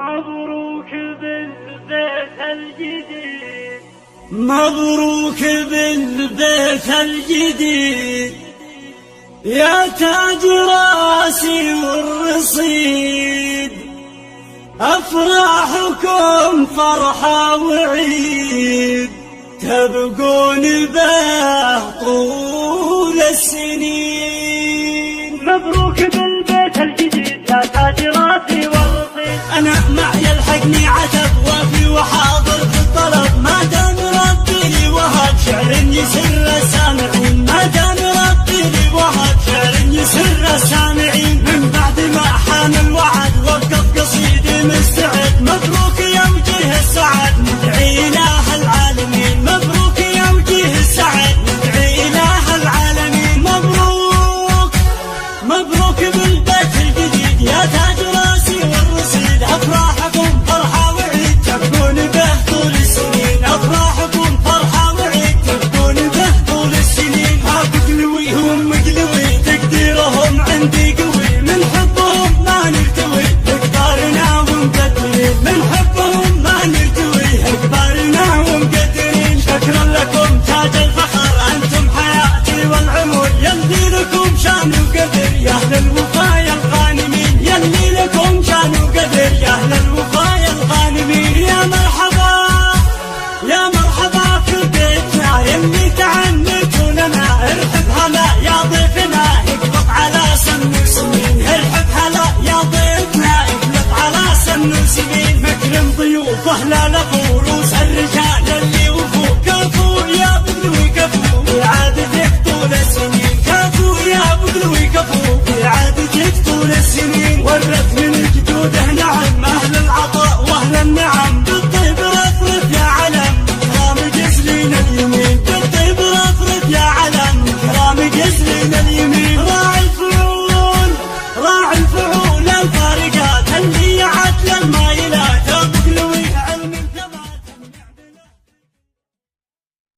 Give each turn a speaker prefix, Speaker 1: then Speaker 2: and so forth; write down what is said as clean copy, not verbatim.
Speaker 1: مبروك بالبيت الجديد،
Speaker 2: مبروك بالبيت الجديد يا تاج راسي والرصيد، أفراحكم فرحة وعيد تبقون به طول السنين.
Speaker 1: مبروك بالبيت الجديد يا تاج راسي والرصيد.
Speaker 2: أنا معي يلحقني عتب وفي وحاضر في الطلب، ما دام ربي لي وهب شعر يسر السامعين، ما دام ربي لي وهب شعر يسر السامعين. من بعد ما حان الوعد وقف قصيدي مستعد، مبروك يا وجيه السعد ندعي إله العالمين، مبروك يا وجيه السعد ندعي إله العالمين. مبروك مبروك بالبيت الجديد يا تاج راسي والرصيد، أفراحكم فرحة وعيد تبقون به طول السنين، أفراحكم فرحة وعيد تبقون به طول السنين. مقلوي هم مقلوي تقديرهم عندي قوي، من حبهم ما نرتوي اكبارنا ومقدرين، من حبهم ما نرتوي اكبارنا ومقدرين. شكرا لكم تاج الفخر أنتم حياتي والعمر، يلي لكم شان وقدر يا أهل الوفايا الغانمين، يلي لكم شان وقدر يا أهل الوفايا الغانمين. يا مرحبا يا مرحبا في بيتنا يلي تعنتوا لنا، ارحب هلا يا ضيفنا اقلب على سن وسنين، ارحب هلا يا ضيفنا اقلب على سن وسنين. مكرم ضيوفه لا لغور